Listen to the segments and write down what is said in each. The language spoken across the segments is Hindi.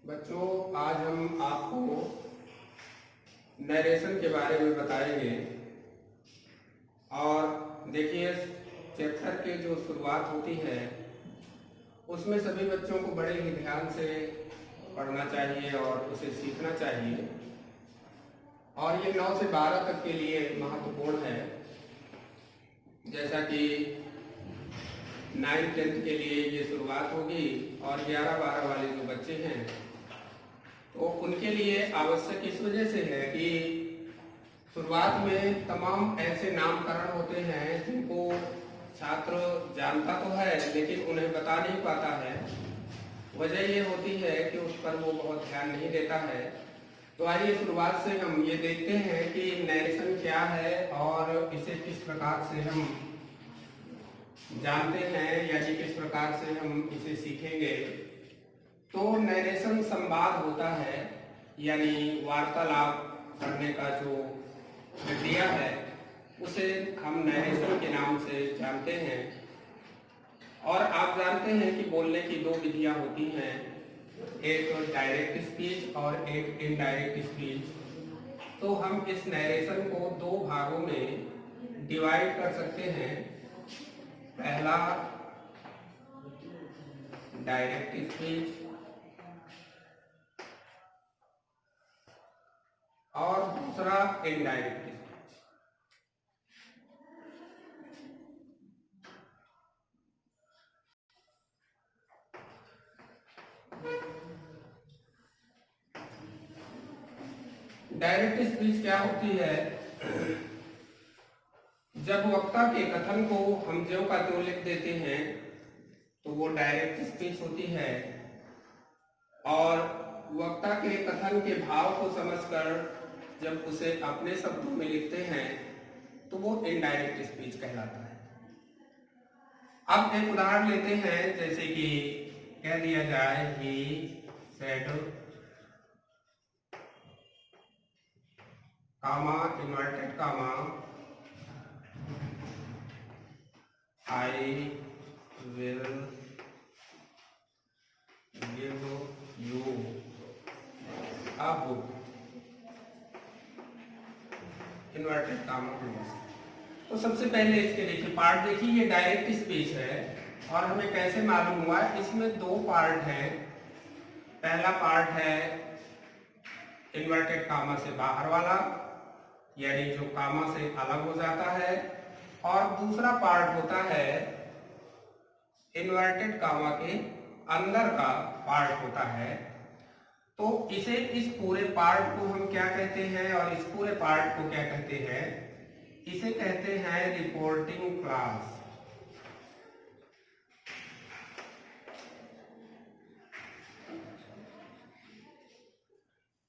बच्चों, आज हम आपको नरेशन के बारे में बताएंगे। और देखिए, चैप्टर की जो शुरुआत होती है उसमें सभी बच्चों को बड़े ही ध्यान से पढ़ना चाहिए और उसे सीखना चाहिए। और ये 9 से 12 तक के लिए महत्वपूर्ण है। जैसा कि 9th-10th के लिए ये शुरुआत होगी और 11-12 वाले जो बच्चे हैं तो उनके लिए आवश्यक इस वजह से है कि शुरुआत में तमाम ऐसे नामकरण होते हैं जिनको छात्र जानता तो है लेकिन उन्हें बता नहीं पाता है। वजह ये होती है कि उस पर वो बहुत ध्यान नहीं देता है। तो आइए शुरुआत से हम ये देखते हैं कि नरेशन क्या है और इसे किस प्रकार से हम जानते हैं या कि किस प्रकार से हम इसे सीखेंगे। तो नरेशन संवाद होता है, यानी वार्तालाप करने का जो प्रक्रिया है उसे हम नरेशन के नाम से जानते हैं। और आप जानते हैं कि बोलने की 2 विधियां होती हैं, एक डायरेक्ट स्पीच और एक इनडायरेक्ट स्पीच। तो हम इस नरेशन को 2 भागों में डिवाइड कर सकते हैं। पहला डायरेक्ट स्पीच और दूसरा इनडायरेक्ट स्पीच। डायरेक्ट स्पीच क्या होती है? जब वक्ता के कथन को हम ज्यों का त्यों लिख देते हैं तो वो डायरेक्ट स्पीच होती है। और वक्ता के कथन के भाव को समझकर जब उसे अपने शब्दों में लिखते हैं तो वो इनडायरेक्ट स्पीच कहलाता है। अब एक उदाहरण लेते हैं, जैसे कि कह दिया जाए he said comma inverted comma I will give you a book, inverted comma close. तो सबसे पहले इसके देखिए पार्ट देखिए, ये डायरेक्ट स्पीच है और हमें कैसे मालूम हुआ? इसमें 2 पार्ट हैं। पहला पार्ट है इन्वर्टेड कामा से बाहर वाला, यानी जो कामा से अलग हो जाता है, और दूसरा पार्ट होता है इन्वर्टेड कामा के अंदर का पार्ट होता है। तो इसे, इस पूरे पार्ट को हम क्या कहते हैं और इस पूरे पार्ट को क्या कहते हैं? इसे कहते हैं रिपोर्टिंग क्लास।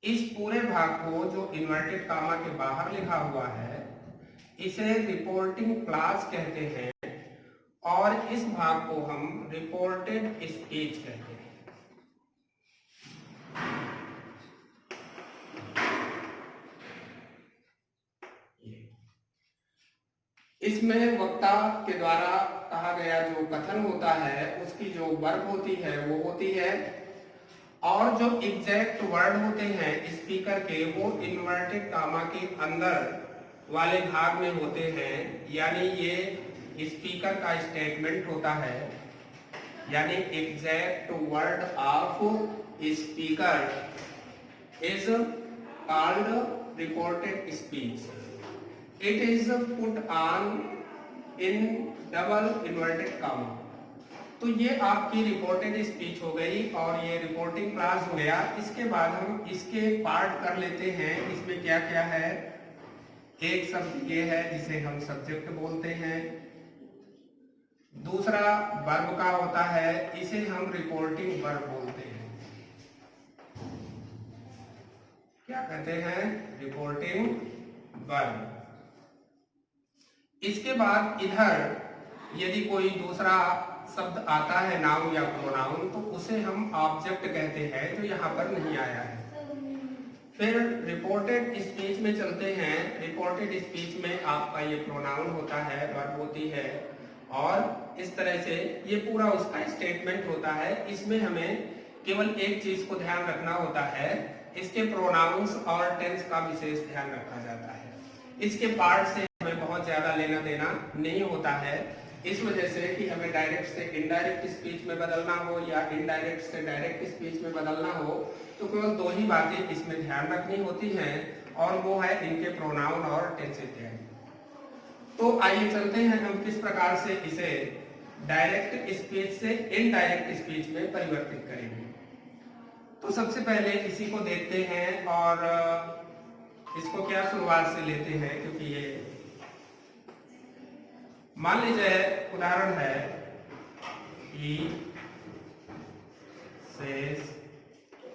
इस पूरे भाग को जो इन्वर्टेड कामा के बाहर लिखा हुआ है इसे रिपोर्टिंग क्लास कहते हैं और इस भाग को हम रिपोर्टेड स्पीच कहते हैं। इसमें वक्ता के द्वारा कहा गया जो कथन होता है उसकी जो वर्ब होती है वो होती है, और जो एग्जैक्ट वर्ड होते हैं स्पीकर के वो इन्वर्टेड कामा के अंदर वाले भाग में होते हैं। यानी ये स्पीकर का स्टेटमेंट होता है, यानी exact word of speaker is called reported speech. It is put on in double inverted comma. तो ये आपकी रिपोर्टेड स्पीच हो गई और ये रिपोर्टिंग क्लास हो गया। इसके बाद हम इसके पार्ट कर लेते हैं। इसमें क्या क्या है? एक शब्द ये है जिसे हम सब्जेक्ट बोलते हैं, दूसरा वर्ब का होता है, इसे हम रिपोर्टिंग वर्ब बोलते हैं। क्या कहते हैं? Reporting verb. इसके बाद इधर यदि कोई दूसरा शब्द आता है, नाउन या प्रोनाउन, तो उसे हम ऑब्जेक्ट कहते हैं जो यहाँ पर नहीं आया है। फिर रिपोर्टेड स्पीच में चलते हैं। रिपोर्टेड स्पीच में आपका ये प्रोनाउन होता है, वर्ब होती है, और इस तरह से ये पूरा उसका स्टेटमेंट होता है। इसमें हमें केवल एक चीज को ध्यान रखना होता है, इसके प्रोनाउंस और टेंस का विशेष ध्यान रखा जाता है। इसके पार्ट से हमें बहुत ज्यादा लेना देना नहीं होता है, इस वजह से कि हमें डायरेक्ट से इनडायरेक्ट स्पीच में बदलना हो या इनडायरेक्ट से डायरेक्ट स्पीच में बदलना हो, तो केवल दो ही बातें इसमें ध्यान रखनी होती हैं, और वो है इनके प्रोनाउन और टेंस इत्यादि। तो आइए चलते हैं हम किस प्रकार से इसे डायरेक्ट स्पीच से इनडायरेक्ट स्पीच में परिवर्तित करेंगे। तो सबसे पहले इसी को देखते हैं और इसको क्या शुरुआत से लेते हैं, क्योंकि ये मान लीजिए उदाहरण है he says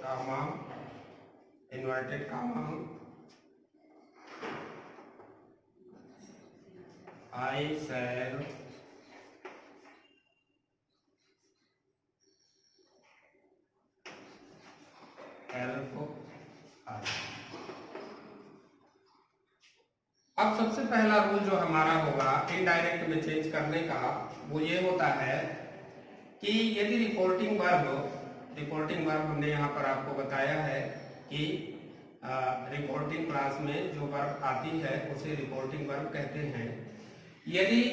comma inverted comma I shall help her। अब सबसे पहला रूल जो हमारा होगा इनडायरेक्ट में चेंज करने का, वो ये होता है कि यदि रिपोर्टिंग वर्ब हमने यहाँ पर आपको बताया है कि रिपोर्टिंग क्लास में जो वर्ब आती है उसे रिपोर्टिंग वर्ब कहते हैं। यदि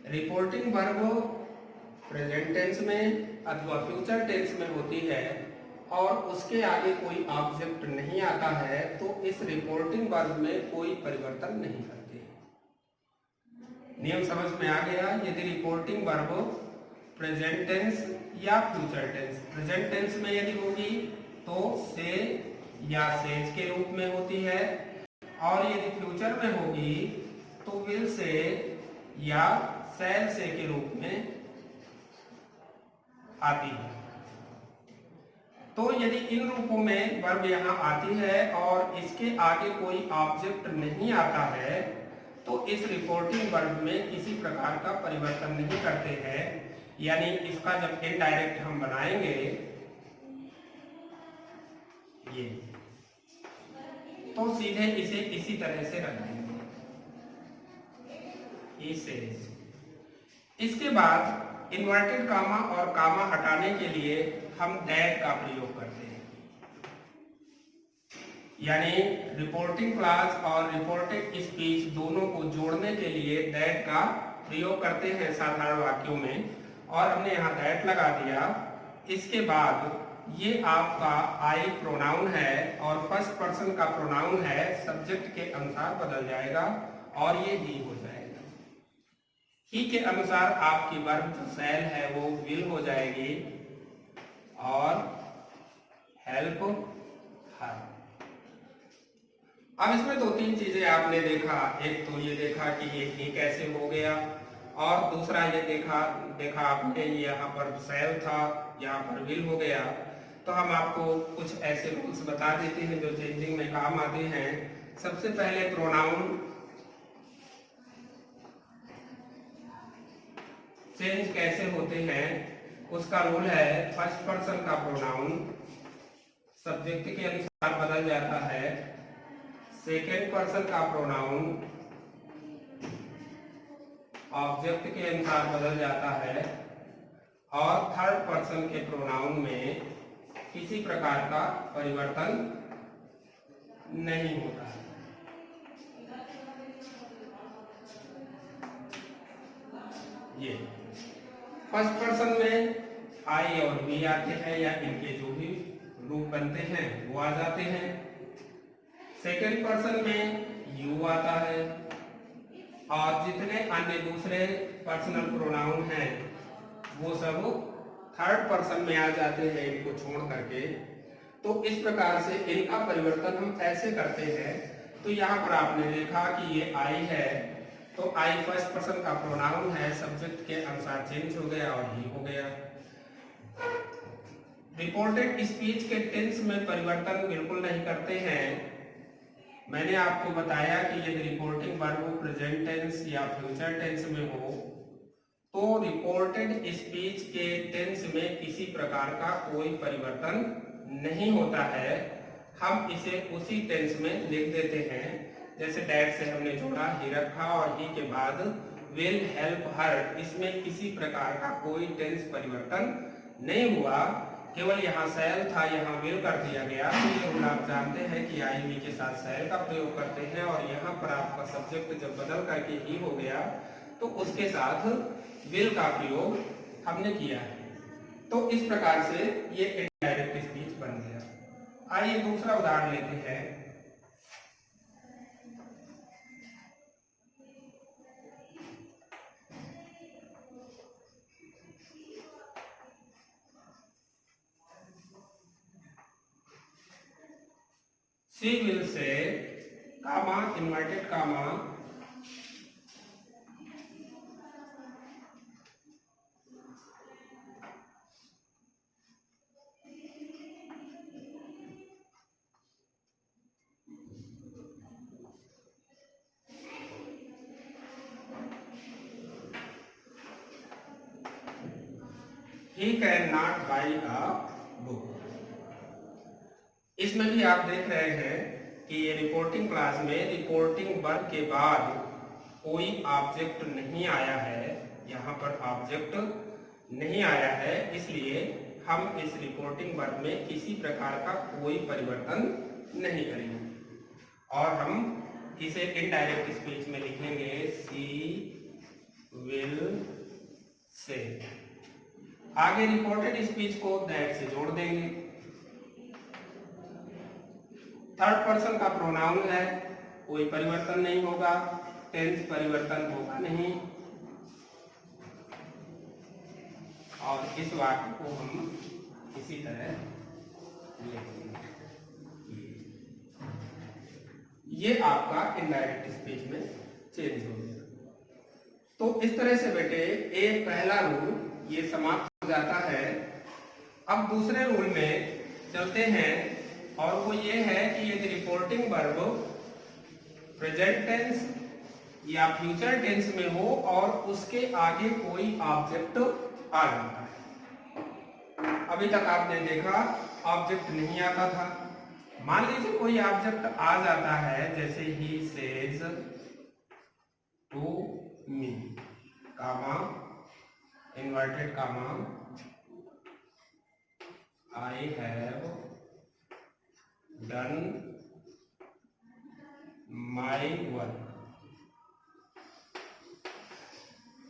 रिपोर्टिंग वर्ब प्रेजेंट टेंस में अथवा फ्यूचर टेंस में होती है और उसके आगे कोई ऑब्जेक्ट नहीं आता है, तो इस रिपोर्टिंग वर्ब में कोई परिवर्तन नहीं करते। नियम समझ में आ गया। यदि रिपोर्टिंग वर्ब प्रेजेंट टेंस या फ्यूचर टेंस, प्रेजेंट टेंस में यदि होगी तो से या सेज के रूप में होती है, और यदि फ्यूचर में होगी तो विल से या शैल से के रूप में आती है। तो यदि इन रूपों में वर्ब यहाँ आती है और इसके आगे कोई ऑब्जेक्ट नहीं आता है, तो इस रिपोर्टिंग वर्ब में किसी प्रकार का परिवर्तन नहीं करते हैं। यानी इसका जब इनडायरेक्ट हम बनाएंगे ये, तो सीधे इसे इसी तरह से रख देंगे। इसके बाद इन्वर्टेड कामा और कामा हटाने के लिए हम दैट का प्रयोग करते हैं। यानी रिपोर्टिंग क्लास और रिपोर्टेड स्पीच दोनों को जोड़ने के लिए दैट का प्रयोग करते हैं साधारण वाक्यों में, और हमने यहाँ दैट लगा दिया। इसके बाद ये आपका आई प्रोनाउन है और फर्स्ट पर्सन का प्रोनाउन है, सब्जेक्ट के अनुसार बदल जाएगा और ये ही हो जाएगा। ही के अनुसार आपकी वर्ब जो शैल है वो विल हो जाएगी और हेल्प हर। अब इसमें दो तीन चीजें आपने देखा। एक तो ये देखा कि ये ही कैसे हो गया, और दूसरा ये देखा आपने यहाँ पर शैल था, यहाँ पर विल हो गया। तो हम आपको कुछ ऐसे रूल्स बता देते हैं जो चेंजिंग में काम आते हैं। सबसे पहले प्रोनाउन चेंज कैसे होते हैं उसका रूल है, फर्स्ट पर्सन का प्रोनाउन सब्जेक्ट के अनुसार बदल जाता है, सेकेंड पर्सन का प्रोनाउन ऑब्जेक्ट के अनुसार बदल जाता है, और थर्ड पर्सन के प्रोनाउन में किसी प्रकार का परिवर्तन नहीं होता है। ये फर्स्ट पर्सन में आई और वी आते हैं या इनके जो भी रूप बनते हैं वो आ जाते हैं। सेकेंड पर्सन में यू आता है, और जितने अन्य दूसरे पर्सनल प्रोनाउन हैं वो सब थर्ड पर्सन में आ जाते हैं इनको छोड़ करके। तो इस प्रकार से इनका परिवर्तन हम ऐसे करते हैं। तो यहाँ पर आपने देखा कि ये आई है, तो आई फर्स्ट पर्सन का प्रोनाउन है, सब्जेक्ट के अनुसार चेंज हो गया और ही हो गया। रिपोर्टेड स्पीच के टेंस में परिवर्तन बिल्कुल नहीं करते हैं। मैंने आपको बताया कि यदि रिपोर्टिंग वर्ब प्रेजेंट टेंस या फ्यूचर टेंस में हो, तो रिपोर्टेड स्पीच के टेंस में किसी प्रकार का कोई परिवर्तन नहीं होता है। हम इसे उसी टेंस में लिख देते हैं। जैसे डैट से हमने जोड़ा, ही रखा और ही के बाद विल हेल्प हर, इसमें किसी प्रकार का कोई टेंस परिवर्तन नहीं हुआ। केवल यहाँ सेल था, यहाँ विल कर दिया गया। तो ये रूल आप जानते हैं कि आई वी के साथ सेल का प्रयोग करते हैं, और यहाँ पर आपका सब्जेक्ट जब बदल करके ही हो गया तो उसके साथ विल का प्रयोग हमने किया है। तो इस प्रकार से ये इनडायरेक्ट स्पीच बन गया। आइए दूसरा उदाहरण लेते हैं। She will say, comma, inverted comma, he cannot buy a book। इसमें भी आप देख रहे हैं कि ये रिपोर्टिंग क्लास में रिपोर्टिंग वर्ब के बाद कोई ऑब्जेक्ट नहीं आया है। यहाँ पर ऑब्जेक्ट नहीं आया है, इसलिए हम इस रिपोर्टिंग वर्ब में किसी प्रकार का कोई परिवर्तन नहीं करेंगे, और हम इसे इनडायरेक्ट स्पीच में लिखेंगे सी विल से। आगे रिपोर्टेड स्पीच को दैट से जोड़ देंगे। थर्ड पर्सन का प्रोनाउन है, कोई परिवर्तन नहीं होगा, टेंस परिवर्तन होगा नहीं, और इस वाक्य को हम इसी तरह लिखेंगे। ये आपका इनडायरेक्ट स्पीच में चेंज हो गया। तो इस तरह से बेटे एक पहला रूल ये समाप्त हो जाता है। अब दूसरे रूल में चलते हैं, और वो ये है कि यदि रिपोर्टिंग वर्ब प्रेजेंट टेंस या फ्यूचर टेंस में हो और उसके आगे कोई ऑब्जेक्ट आ जाता है। अभी तक आपने देखा ऑब्जेक्ट नहीं आता था। मान लीजिए कोई ऑब्जेक्ट आ जाता है, जैसे he says to me, comma, inverted comma, I have done my work.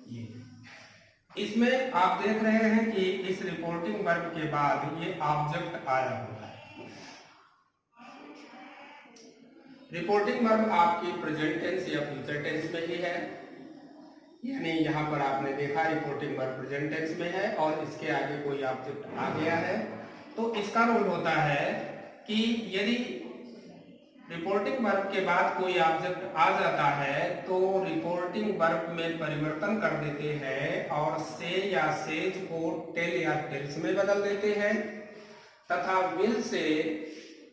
ये इसमें आप देख रहे हैं कि इस रिपोर्टिंग वर्ब के बाद ये ऑब्जेक्ट आया हुआ है। रिपोर्टिंग वर्ब आपकी प्रेजेंट टेंस या फ्यूचर टेंस में ही है, यानी यहाँ पर आपने देखा रिपोर्टिंग वर्ब प्रेजेंट टेंस में है और इसके आगे कोई ऑब्जेक्ट आ गया है। तो इसका रोल होता है कि यदि रिपोर्टिंग वर्ब के बाद कोई ऑब्जेक्ट आ जाता है तो रिपोर्टिंग वर्ब में परिवर्तन कर देते हैं और से या सेज को टेल या टेल्स में बदल देते हैं, तथा विल से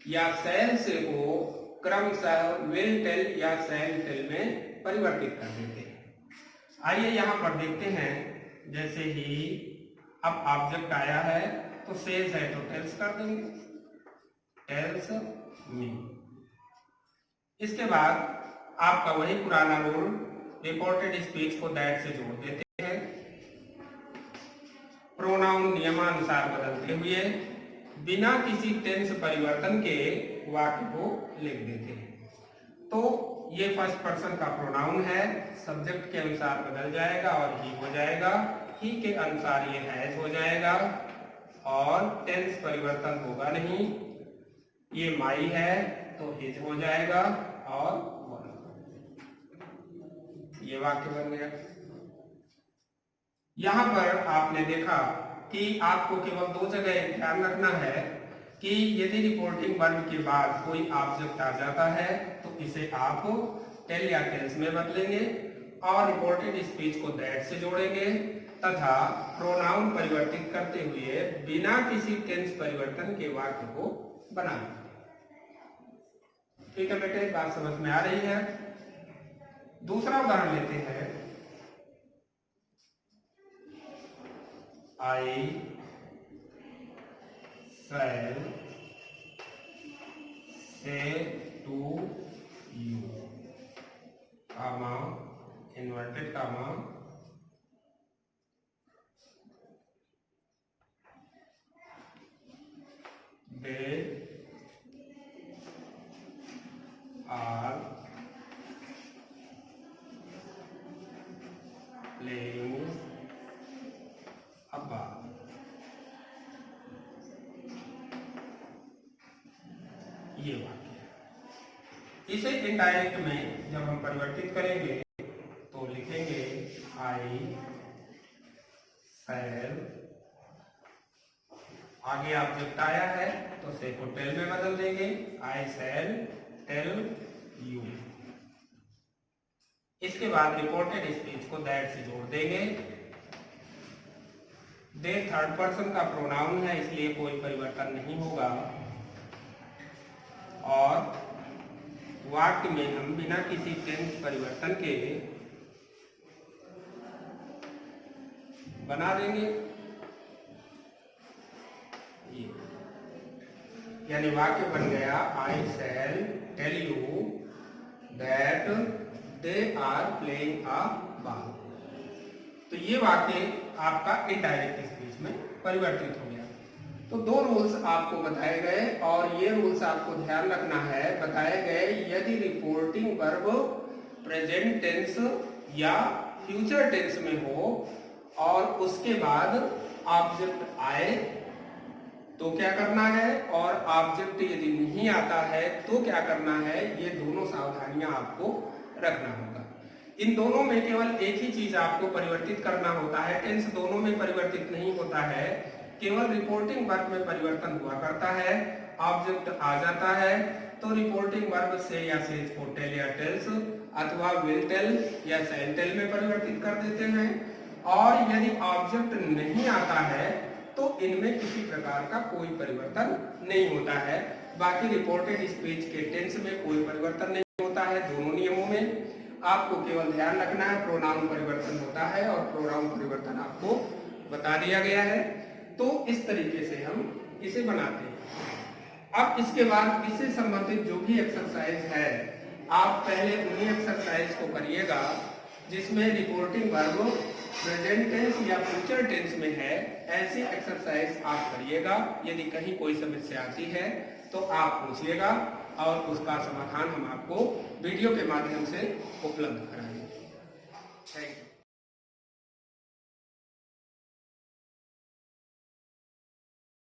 या सेल से को क्रमशः विल टेल या सेल टेल में परिवर्तित कर देते हैं। आइए यहाँ पर देखते हैं, जैसे ही अब ऑब्जेक्ट आया है तो सेज है तो टेल्स कर देंगे, टेल्स मी। इसके बाद आपका वही पुराना रूल, रिपोर्टेड स्पीच को दैट से जोड़ देते हैं, प्रोनाउन नियमानुसार बदलते हुए बिना किसी टेंस परिवर्तन के वाक्य को लिख देते हैं। तो ये फर्स्ट पर्सन का प्रोनाउन है, सब्जेक्ट के अनुसार बदल जाएगा और ही हो जाएगा, ही के अनुसार ये हैज हो जाएगा और टेंस परिवर्तन होगा नहीं। ये माई है तो हिज हो जाएगा और ये वाक्य बन गया। यहां पर आपने देखा कि आपको केवल दो जगह ध्यान रखना है कि यदि रिपोर्टिंग वर्ब के बाद कोई ऑब्जेक्ट आ जाता है तो इसे आप टेल या टेल्स में बदलेंगे और रिपोर्टेड स्पीच को दैट से जोड़ेंगे तथा प्रोनाउन परिवर्तित करते हुए बिना किसी टेंस परिवर्तन के वाक्य को बनाएंगे। ठीक है बेटे, बात समझ में आ रही है। दूसरा उदाहरण लेते हैं। I shall say to you, comma, inverted comma, they are playing a ball। ये वाक्य है। इसे इनडायरेक्ट में जब हम परिवर्तित करेंगे तो लिखेंगे आई शैल, आगे ऑब्जेक्ट आया है तो से को टेल में बदल देंगे, आई शैल टेल यू। इसके बाद रिपोर्टेड स्पीच को दैट से जोड़ देंगे। दे थर्ड पर्सन का प्रोनाउन है इसलिए कोई परिवर्तन नहीं होगा, और वाक्य में हम बिना किसी टेंस परिवर्तन के बना देंगे ये, यानी वाक्य बन गया I shall tell you that they are playing a ball. तो ये वाक्य आपका इनडायरेक्ट स्पीच में परिवर्तित हो गया। तो दो रूल्स आपको बताए गए, और ये रूल्स आपको ध्यान रखना है। बताए गए यदि रिपोर्टिंग वर्ब प्रेजेंट टेंस या फ्यूचर टेंस में हो और उसके बाद ऑब्जेक्ट आए तो क्या करना है, और ऑब्जेक्ट यदि नहीं आता है तो क्या करना है, ये दोनों सावधानियां आपको रखना होगा। इन दोनों में केवल एक ही चीज आपको परिवर्तित करना होता है, टेंस दोनों में परिवर्तित नहीं होता है, केवल रिपोर्टिंग वर्ब में परिवर्तन हुआ करता है। ऑब्जेक्ट आ जाता है तो रिपोर्टिंग वर्ब से या सेज को टेल या टेल्स अथवा विल टेल या शैल टेल में परिवर्तित कर देते हैं, और यदि ऑब्जेक्ट नहीं आता है तो इनमें किसी प्रकार का कोई परिवर्तन नहीं होता है। बाकी रिपोर्टेड स्पीच के टेंस में कोई परिवर्तन नहीं होता है। दोनों नियमों में आपको केवल ध्यान रखना है प्रोनाउन परिवर्तन होता है, और प्रोनाउन परिवर्तन आपको बता दिया गया है। तो इस तरीके से हम इसे बनाते हैं। अब इसके बाद इससे संबंधित जो भी एक्सरसाइज है आप पहले उन्हीं एक्सरसाइज को करिएगा जिसमें रिपोर्टिंग वर्ब प्रेजेंट टेंस या फ्यूचर टेंस में है। ऐसी एक्सरसाइज आप करिएगा। यदि कहीं कोई समस्या आती है तो आप पूछिएगा और उसका समाधान हम आपको वीडियो के माध्यम से उपलब्ध कराएंगे। Thank you.